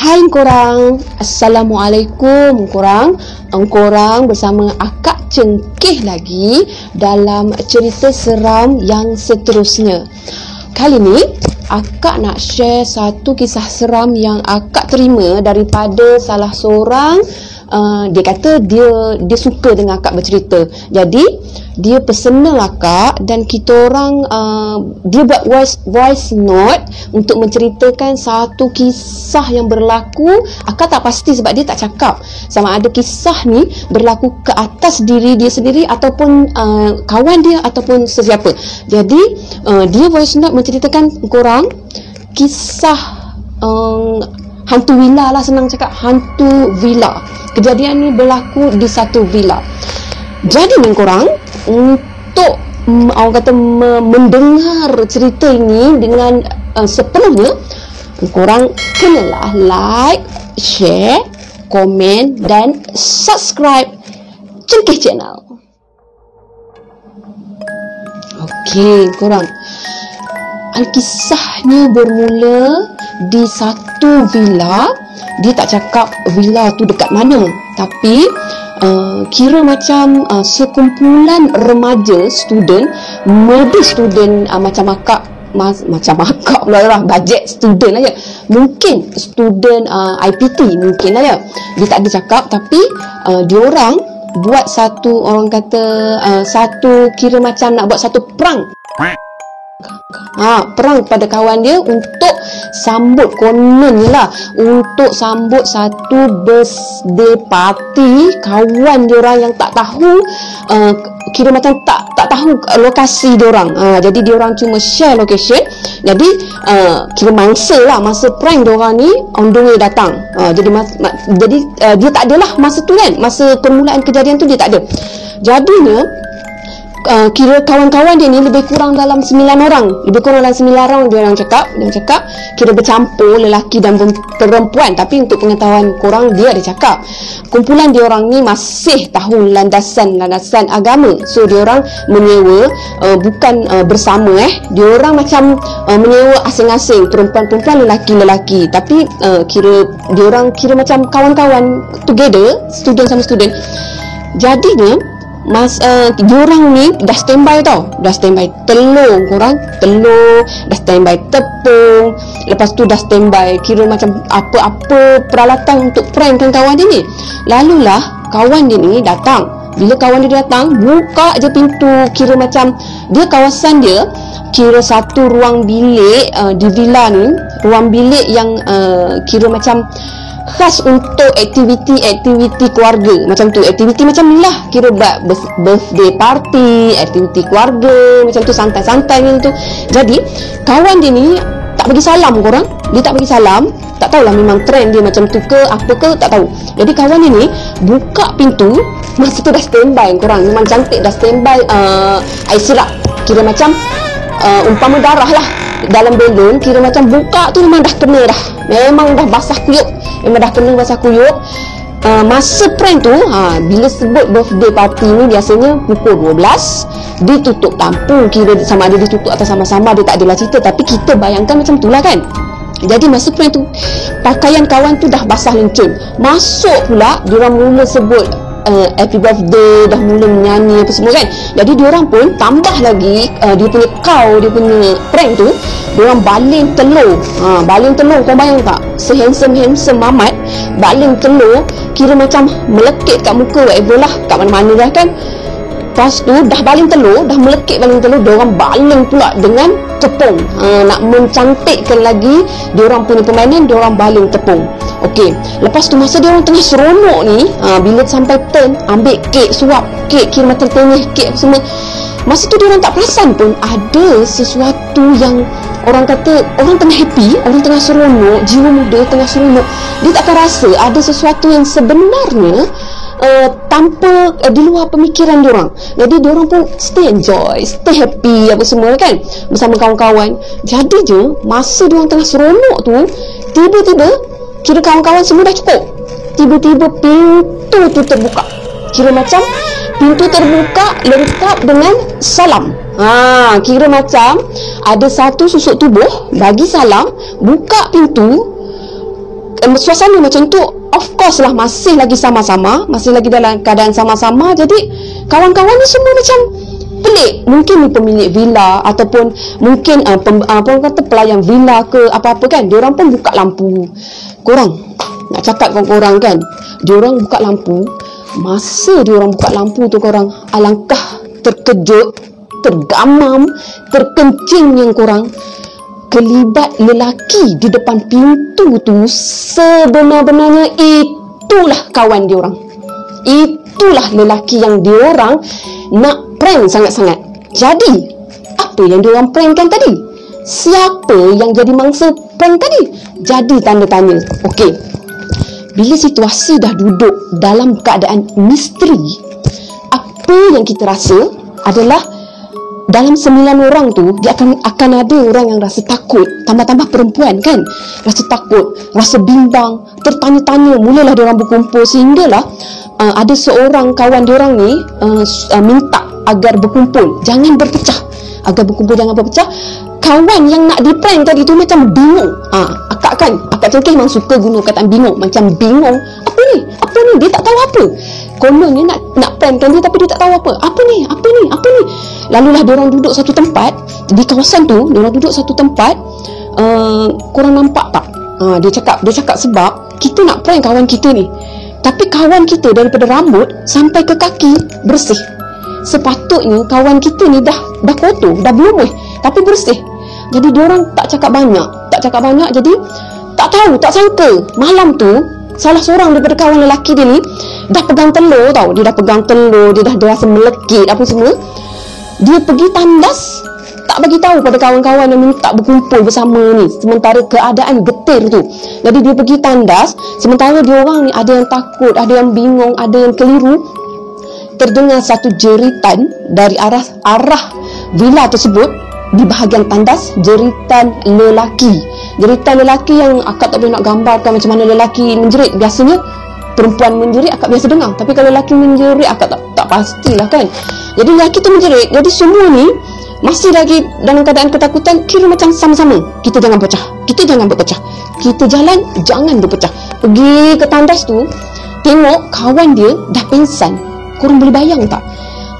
Hai korang, Assalamualaikum korang. Korang bersama Akak Cengkeh lagi dalam cerita seram yang seterusnya. Kali ni Akak nak share satu kisah seram yang Akak terima daripada salah seorang. Dia kata dia suka dengan Akak bercerita. Jadi dia personal Akak dan kita orang dia buat voice note untuk menceritakan satu kisah yang berlaku. Akak tak pasti sebab dia tak cakap sama ada kisah ni berlaku ke atas diri dia sendiri ataupun kawan dia ataupun sesiapa. Jadi dia voice note menceritakan korang kisah hantu villa lah, senang cakap hantu villa. Kejadian ni berlaku di satu villa. Jadi ni korang, untuk orang kata mendengar cerita ini dengan sepenuhnya, korang kenalah like, share, komen dan subscribe Cengkeh Channel. Okey korang, kisahnya bermula di satu villa. Dia tak cakap villa tu dekat mana, tapi kira macam sekumpulan remaja student, maybe student macam akak pula lah, bajet student aja, mungkin student IPT mungkin aja. Dia tak ada cakap, tapi dia orang buat satu, orang kata satu, kira macam nak buat satu prank. Perang pada kawan dia untuk sambut, kononnya lah, untuk sambut satu birthday party kawan dia orang yang tak tahu, kira macam tak tahu lokasi dia orang. Jadi dia orang cuma share location. Jadi kira masa prank dia orang ni on the way datang. Jadi dia tak adalah masa tu kan, masa permulaan kejadian tu dia tak ada. Jadinya kira kawan-kawan dia ni lebih kurang dalam 9 orang. Lebih kurang dalam 9 orang dia orang cakap kira bercampur lelaki dan perempuan. Tapi untuk pengetahuan korang, dia ada cakap kumpulan dia orang ni masih tahu landasan agama. So dia orang menyewa, bukan bersama dia orang macam menyewa asing-asing, perempuan-perempuan, lelaki-lelaki. Tapi kira dia orang kira macam kawan-kawan together, student sama student. Jadinya diorang ni dah standby tau. Dah standby telur, dah standby tepung, lepas tu dah standby kira macam apa-apa peralatan untuk prankkan kawan dia ni. Lalulah kawan dia ni datang. Bila kawan dia datang, buka je pintu, kira macam dia kawasan dia kira satu ruang bilik di villa ni, ruang bilik yang kira macam khas untuk aktiviti keluarga macam tu. Aktiviti macam ni lah, kira birthday party, aktiviti keluarga macam tu, santai-santai macam tu. Jadi kawan dia ni tak bagi salam korang. Dia tak bagi salam, tak tahulah memang trend dia macam tu ke apa ke, tak tahu. Jadi kawan dia ni buka pintu, masa tu dah standby korang, memang cantik, dah standby air sirap, kira macam umpama darah lah dalam belon, kira macam buka tu memang dah kena dah, memang dah basah kuyup, masa prank tu, bila sebut birthday party ni biasanya pukul 12 ditutup lampu, kira sama ada ditutup atau sama-sama, dia tak adalah cerita, tapi kita bayangkan macam tu lah kan. Jadi masa prank tu, pakaian kawan tu dah basah lencun. Masuk pula, diorang mula sebut happy birthday, dah mula menyanyi apa semua kan. Jadi diorang pun tambah lagi dia punya prank tu, diorang baling telur. Kau bayang tak, sehandsome mamat baling telur, kira macam melekit kat muka whatever lah, kat mana-mana dah kan. Lepas tu dah baling telur, dah melekit baling telur, diorang baling pula dengan tepung. Nak mencantikkan lagi diorang punya permainan, diorang baling tepung. Okey, lepas tu masa diorang tengah seronok ni, bila sampai turn ambil kek, suap kek, kira macam tengah kek apa semua, masa tu diorang tak perasan pun ada sesuatu yang orang kata, orang tengah happy, orang tengah seronok, jiwa muda tengah seronok, dia takkan rasa ada sesuatu yang sebenarnya tanpa di luar pemikiran diorang. Jadi diorang pun stay enjoy, stay happy apa semua kan, bersama kawan-kawan. Jadi je masa diorang tengah seronok tu, tiba-tiba kira kawan-kawan semua dah cukup, tiba-tiba pintu tu terbuka, kira macam pintu terbuka lengkap dengan salam. Kira macam ada satu susuk tubuh bagi salam, buka pintu, suasana macam tu, of course lah masih lagi sama-sama, masih lagi dalam keadaan sama-sama. Jadi kawan-kawan ni semua macam pelik. Mungkin ni pemilik villa ataupun mungkin orang kata pelayan villa ke apa-apa kan, diorang pun buka lampu. Korang nak cakap dengan korang kan, diorang buka lampu. Masa diorang buka lampu tu, korang alangkah terkejut, tergamam, terkencing yang korang kelibat lelaki di depan pintu tu. Sebenar-benarnya itulah kawan diorang, itulah lelaki yang diorang nak prank sangat-sangat. Jadi apa yang diorang prankkan tadi? Siapa yang jadi mangsa prank tadi? Jadi tanda tanya. Okey, bila situasi dah duduk dalam keadaan misteri, apa yang kita rasa adalah dalam 9 orang tu, dia akan ada orang yang rasa takut. Tambah-tambah perempuan kan, rasa takut, rasa bimbang, tertanya-tanya. Mulalah diorang berkumpul sehinggalah ada seorang kawan diorang ni minta agar berkumpul, jangan berpecah, agar berkumpul jangan berpecah. Kawan yang nak di-prank tadi tu macam bingung. Akak Cengkeh memang suka guna kataan bingung. Macam bingung, apa ni, dia tak tahu apa. Kononnya nak prankkan dia, tapi dia tak tahu apa. Apa ni. Lalulah diorang duduk satu tempat di kawasan tu. Diorang duduk satu tempat. Korang nampak tak? Dia cakap sebab kita nak prank kawan kita ni, tapi kawan kita daripada rambut sampai ke kaki bersih. Sepatutnya kawan kita ni dah kotor, dah berumur, tapi bersih. Jadi diorang tak cakap banyak. Jadi tak tahu, tak sangka malam tu salah seorang daripada kawan lelaki dia ni dah pegang telur tau. Dia dah rasa melekit apa semua. Dia pergi tandas, tak bagi tahu pada kawan-kawan yang minta berkumpul bersama ni, sementara keadaan getir tu. Jadi dia pergi tandas, sementara diorang ni ada yang takut, ada yang bingung, ada yang keliru. Terdengar satu jeritan dari arah villa tersebut. Di bahagian tandas, jeritan lelaki yang akak tak boleh nak gambarkan macam mana lelaki menjerit. Biasanya perempuan menjerit akak biasa dengar, tapi kalau lelaki menjerit akak tak pastilah kan. Jadi lelaki tu menjerit. Jadi semua ni masih lagi dalam keadaan ketakutan. Kira macam sama-sama, kita jangan berpecah, kita jalan jangan berpecah. Pergi ke tandas tu, tengok kawan dia dah pingsan. Korang boleh bayang tak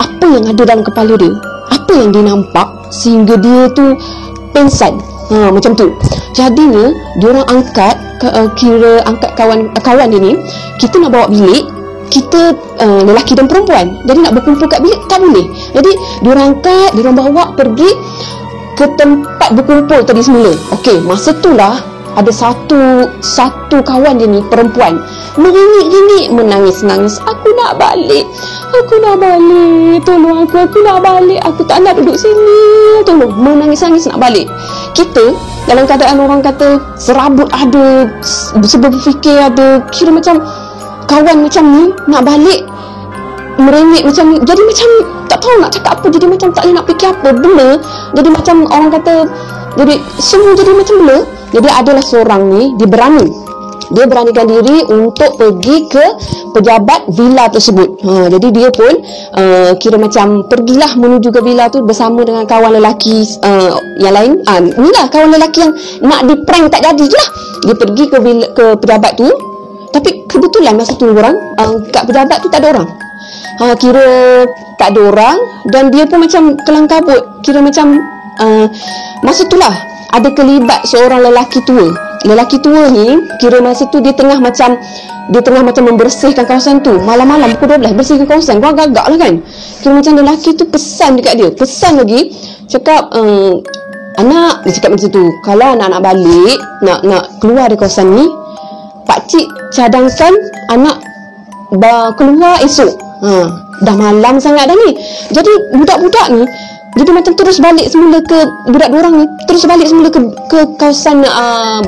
apa yang ada dalam kepala dia, apa yang dia nampak sehingga dia tu pingsan. Macam tu. Jadinya diorang angkat kawan dia ni. Kita nak bawa bilik, kita lelaki dan perempuan, jadi nak berkumpul kat bilik tak boleh. Jadi diorang angkat, diorang bawa pergi ke tempat berkumpul tadi semula. Okey, masa tu lah ada satu kawan dia ni perempuan meringik-ringik, menangis-nangis. Aku nak balik, tolong aku nak balik, aku tak nak duduk sini, tolong. Menangis-nangis nak balik. Kita dalam keadaan orang kata serabut ada, sebab berfikir ada, kira macam kawan macam ni nak balik merengek macam ni. Jadi macam tak tahu nak cakap apa, jadi macam tak boleh nak fikir apa, bela. Jadi macam orang kata, jadi semua jadi macam bela. Jadi adalah seorang ni, dia beranikan diri untuk pergi ke pejabat villa tersebut. Jadi dia pun kira macam pergilah menuju ke villa tu bersama dengan kawan lelaki yang lain. Inilah kawan lelaki yang nak di-prank tak jadi je lah. Dia pergi ke pejabat tu, tapi kebetulan masa tu kat pejabat tu tak ada orang. Kira tak ada orang, dan dia pun macam kelang kabut. Kira macam masa tu lah ada kelibat seorang lelaki tua. Lelaki tua ni kira masa tu dia tengah macam membersihkan kawasan tu. Malam-malam pukul 12 bersihkan kawasan. Kau agak lah kan. Kira macam lelaki tu pesan dekat dia. Pesan lagi, cakap anak, dia cakap macam tu, kalau anak balik, nak keluar dari kawasan ni, pakcik cadangkan anak keluar esok. Dah malam sangat dah ni. Jadi budak-budak ni jadi macam terus balik semula ke budak diorang ni, terus balik semula ke kawasan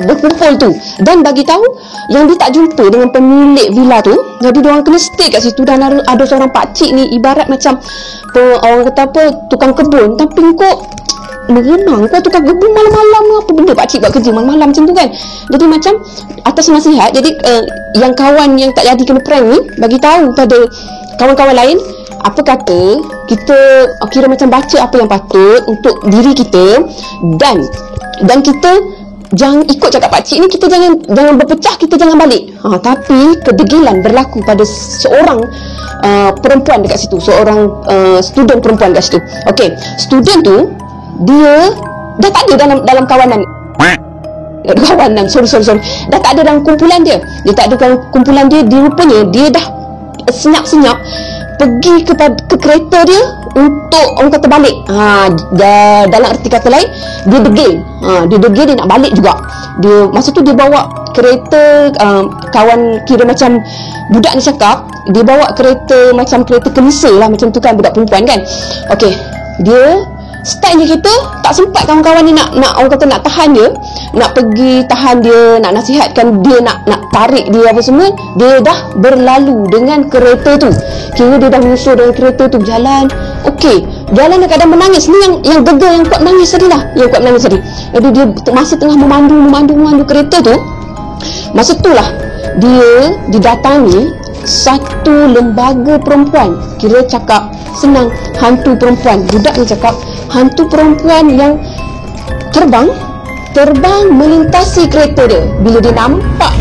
berkumpul tu, dan bagi tahu yang dia tak jumpa dengan pemilik villa tu. Jadi diorang kena stay kat situ. Dan ada seorang pakcik ni ibarat macam orang kata apa, tukang kebun, tapi kau meremang, kau tukang kebun malam-malam apa benda pakcik buat kerja malam-malam macam tu kan. Jadi macam atas nasihat, jadi yang kawan yang tak jadi kena prank ni bagi tahu pada kawan-kawan lain, apa kata kita kira macam baca apa yang patut untuk diri kita, dan kita jangan ikut cakap pakcik ni, kita jangan berpecah, kita jangan balik. Tapi kedegilan berlaku pada seorang perempuan dekat situ, seorang student perempuan dekat situ. Okey, student tu dia dah tak ada dalam kawanan. Sorry. Dah tak ada dalam kumpulan dia. Dia tak ada dalam kumpulan dia. Dia rupanya dia dah senyap-senyap pergi ke kereta dia untuk orang kata balik. Dalam erti kata lain, dia degil. Dia nak balik juga. Dia masa tu dia bawa kereta, kawan kira macam budak ni cakap, dia bawa kereta macam kereta kelisa lah, macam tu kan, budak perempuan kan. Okey, dia start je kita, tak sempat kawan-kawan ni nak orang kata nak tahan dia, nak pergi tahan dia, nak nasihatkan dia, nak tarik dia apa semua. Dia dah berlalu dengan kereta tu. Kira dia dah menyusul dengan kereta tu berjalan. Okey, jalan dalam keadaan menangis. Ni yang gegar, yang kuat menangis tadi lah, yang kuat menangis tadi. Jadi dia masa tengah memandu kereta tu, masa tu lah dia didatangi satu lembaga perempuan. Kira cakap senang, hantu perempuan. Budak ni cakap hantu perempuan yang terbang melintasi kereta dia. Bila dia nampak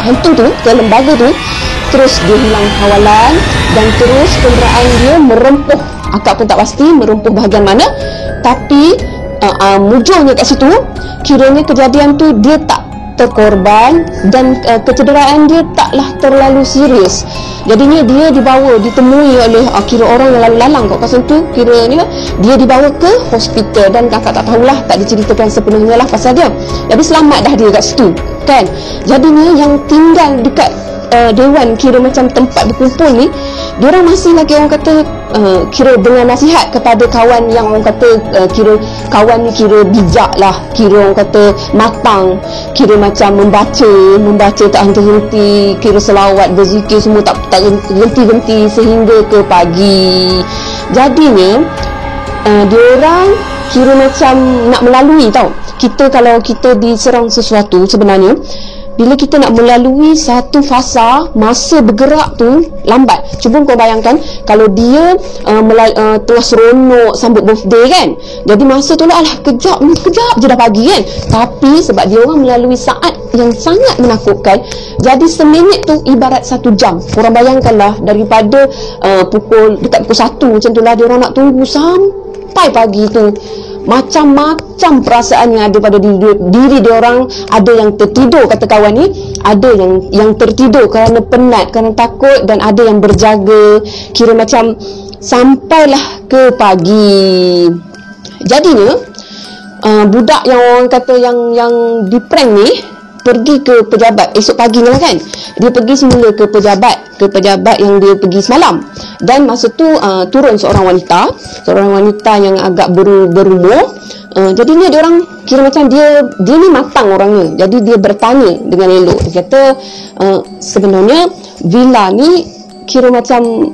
hantu tu ke lembaga tu, terus dia hilang kawalan dan terus kenderaan dia merempuh. Akak pun tak pasti merempuh bahagian mana, tapi mujurnya kat situ, kiranya kejadian tu dia tak terkorban dan kecederaan dia taklah terlalu serius. Jadinya dia ditemui oleh kira orang yang lalu lalang kat kawasan tu. Kiranya dia dibawa ke hospital dan kakak tak tahulah, tak diceritakan sepenuhnya lah pasal dia. Jadi selamat dah dia kat situ kan. Jadinya yang tinggal dekat dewan, kira macam tempat berkumpul ni, diorang masih lagi orang kata kira dengan nasihat kepada kawan yang orang kata kira kawan ni kira bijak lah, kira orang kata matang, kira macam membaca tak henti-henti, kira selawat, berzikir semua tak henti-henti sehingga ke pagi. Jadinya diorang kira macam nak melalui, tau. Kita kalau kita diserang sesuatu, sebenarnya bila kita nak melalui satu fasa, masa bergerak tu lambat. Cuba kau bayangkan kalau dia tengah seronok sambut birthday kan. Jadi masa tu lah, kejap je dah pagi kan. Tapi sebab dia orang melalui saat yang sangat menakutkan, jadi seminit tu ibarat 1 jam. Korang bayangkanlah, daripada dekat pukul 1 macam tu lah, dia orang nak tunggu sampai pagi tu. Macam-macam perasaan yang ada pada diri dia orang. Ada yang tertidur, kata kawan ni, ada yang tertidur kerana penat, kerana takut, dan ada yang berjaga. Kira macam sampailah ke pagi. Jadinya budak yang orang kata yang di prank ni pergi ke pejabat esok paginya lah kan. Dia pergi semula ke pejabat yang dia pergi semalam. Dan masa tu turun seorang wanita yang agak berumur. Jadinya dia orang kira macam dia ni matang orangnya. Jadi dia bertanya dengan elok. Dia kata sebenarnya villa ni kira macam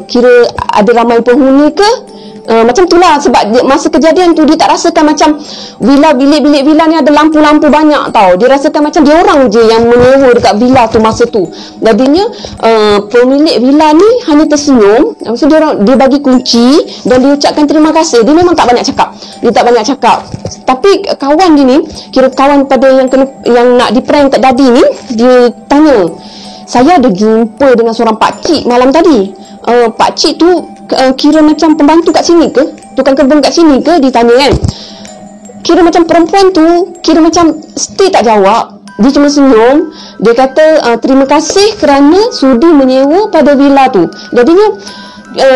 kira ada ramai penghuni ke? Macam tu lah. Sebab masa kejadian tu dia tak rasakan macam bilik-bilik villa ni ada lampu-lampu banyak, tau. Dia rasakan macam dia orang je yang menyewa dekat villa tu masa tu. Jadinya pemilik villa ni hanya tersenyum. Maksud dia bagi kunci dan dia ucapkan terima kasih. Dia memang tak banyak cakap. Tapi kawan dia ni, kira kawan pada yang nak di prank kat Dadi ni, dia tanya, saya ada jumpa dengan seorang pakcik malam tadi. Pakcik tu kira macam pembantu kat sini ke? Tukang kebun kat sini ke? Ditanya kan. Kira macam perempuan tu, kira macam stay tak jawab. Dia cuma senyum. Dia kata terima kasih kerana sudi menyewa pada villa tu. Jadinya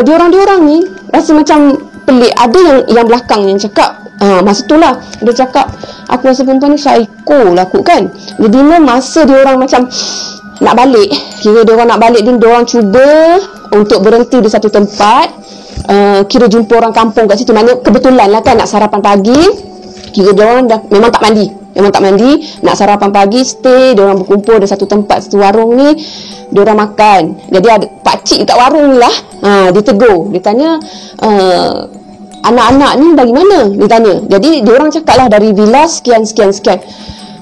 diorang ni rasa macam pelik. Ada yang belakang yang cakap, masa tu lah dia cakap, aku rasa perempuan ni psycho lah kot kan. Jadinya masa diorang macam nak balik, kira diorang nak balik, diorang cuba untuk berhenti di satu tempat. Kira jumpa orang kampung kat situ. Maknanya kebetulan lah kan nak sarapan pagi. Kira diorang dah memang tak mandi, nak sarapan pagi, stay, diorang berkumpul di satu tempat, satu warung ni, diorang makan. Jadi ada pakcik kat warung ni lah, dia tegur, dia tanya, anak-anak ni dari mana? Dia tanya. Jadi diorang cakap lah dari villa sekian.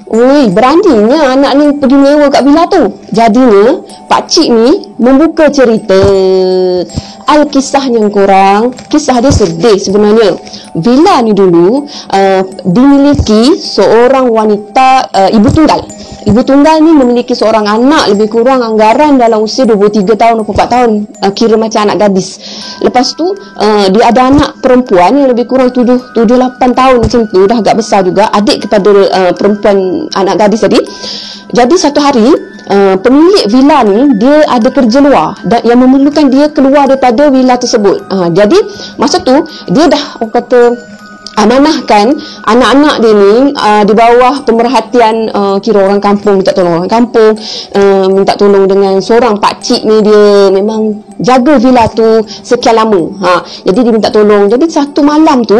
Ui, beraninya anak ni pergi menyewa kat villa tu. Jadinya pakcik ni membuka cerita. Kisahnya korang, kisah dia sedih sebenarnya. Villa ni dulu dimiliki seorang wanita, ibu tunggal. Ibu tunggal ni memiliki seorang anak, lebih kurang anggaran dalam usia 23 tahun 24 tahun, kira macam anak gadis. Lepas tu dia ada anak perempuan yang lebih kurang 7-8 tahun macam tu, dah agak besar juga, adik kepada perempuan anak gadis tadi. Jadi satu hari pemilik villa ni dia ada kerja luar dan yang memerlukan dia keluar daripada villa tersebut. Jadi masa tu dia dah orang kata amanahkan anak-anak dia ni di bawah pemerhatian kira orang kampung, minta tolong orang kampung, minta tolong dengan seorang pakcik ni, dia memang jaga villa tu sekian lama. Jadi dia minta tolong. Jadi satu malam tu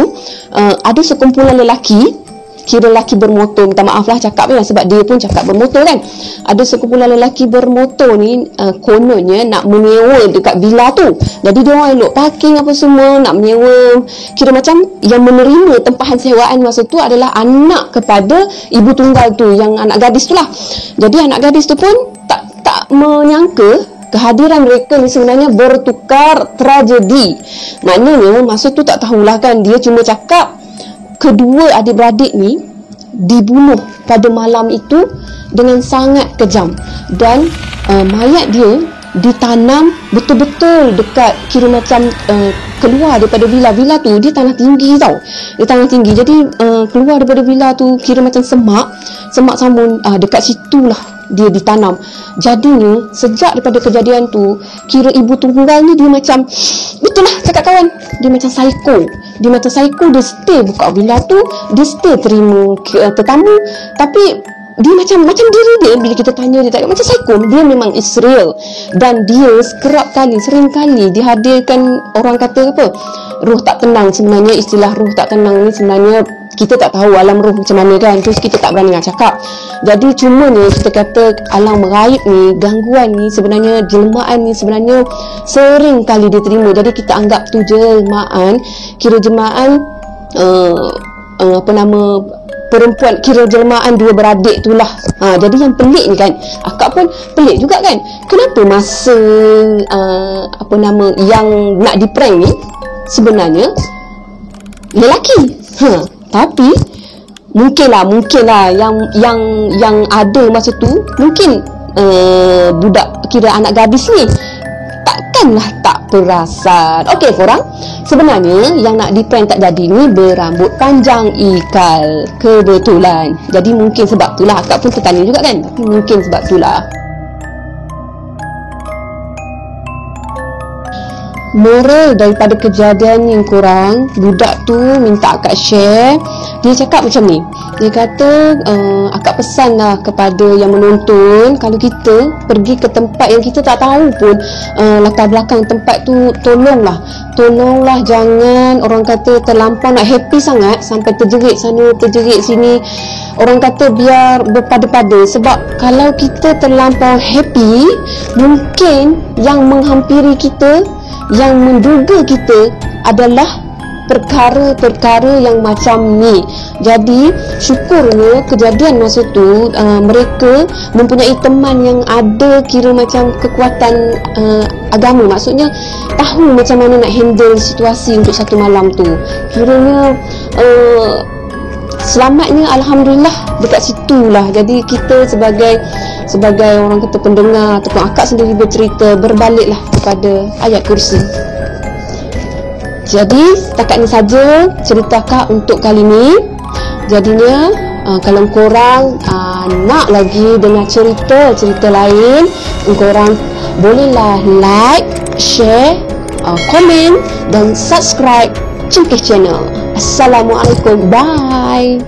ada sekumpulan lelaki, kira lelaki bermotor, minta maaf lah cakap ya, sebab dia pun cakap bermotor kan. Ada sekumpulan lelaki bermotor ni kononnya nak menyewa dekat villa tu. Jadi dia orang elok parking apa semua, nak menyewa. Kira macam yang menerima tempahan sewaan masa tu adalah anak kepada ibu tunggal tu, yang anak gadis tu lah. Jadi anak gadis tu pun tak menyangka kehadiran mereka ni sebenarnya bertukar tragedi. Maknanya masa tu tak tahulah kan, dia cuma cakap kedua adik-beradik ni dibunuh pada malam itu dengan sangat kejam, dan mayat dia ditanam betul-betul dekat kira macam keluar daripada villa tu. Dia tanah tinggi tau, dia tanah tinggi. Jadi keluar daripada villa tu kira macam semak sambun, dekat situlah dia ditanam. Jadinya sejak daripada kejadian tu, kira ibu tunggal ni dia macam, betul lah cakap kawan, dia macam psycho. Dia stay buka villa tu, dia stay terima tetamu, tapi dia macam diri dia, bila kita tanya dia tak macam psycho. Dia memang is real, dan dia sering kali dihadirkan, orang kata apa, roh tak tenang. Sebenarnya istilah roh tak tenang ni sebenarnya kita tak tahu alam roh macam mana kan, terus kita tak berani nak cakap. Jadi cuma ni kita kata alam gaib ni, gangguan ni sebenarnya, jelmaan ni sebenarnya sering kali diterima. Jadi kita anggap tu jelmaan, kira jelmaan perempuan, kira jelmaan dua beradik tu lah. Jadi yang pelik ni kan, akak pun pelik juga kan, kenapa masa yang nak diprank ni sebenarnya lelaki. Tapi mungkinlah yang ada masa tu mungkin budak, kira anak gadis ni takkanlah tak perasan. Okey korang, sebenarnya yang nak diprank tak jadi ni berambut panjang Ikal, kebetulan. Jadi mungkin sebab itulah, akak pun tertanya juga kan, tapi mungkin sebab itulah. Moral daripada kejadian ni korang, budak tu minta akak share. Dia cakap macam ni, dia kata akak pesanlah kepada yang menonton, kalau kita pergi ke tempat yang kita tak tahu pun latar belakang tempat tu, tolonglah jangan orang kata terlampau nak happy sangat sampai terjerit sana terjerit sini. Orang kata biar berpada-pada, sebab kalau kita terlampau happy, mungkin yang menghampiri kita, yang menduga kita adalah perkara-perkara yang macam ni. Jadi syukurnya kejadian masa tu mereka mempunyai teman yang ada kira macam kekuatan agama, maksudnya tahu macam mana nak handle situasi untuk satu malam tu. Kiranya selamatnya alhamdulillah dekat situlah. Jadi kita sebagai orang kata pendengar ataupun akak sendiri bercerita, berbaliklah kepada ayat kursi. Jadi setakat ni saja cerita akak untuk kali ni. Jadinya kalau korang nak lagi dengar cerita lain, korang bolehlah like, share, komen dan subscribe Cengkeh Channel. Assalamualaikum, bye.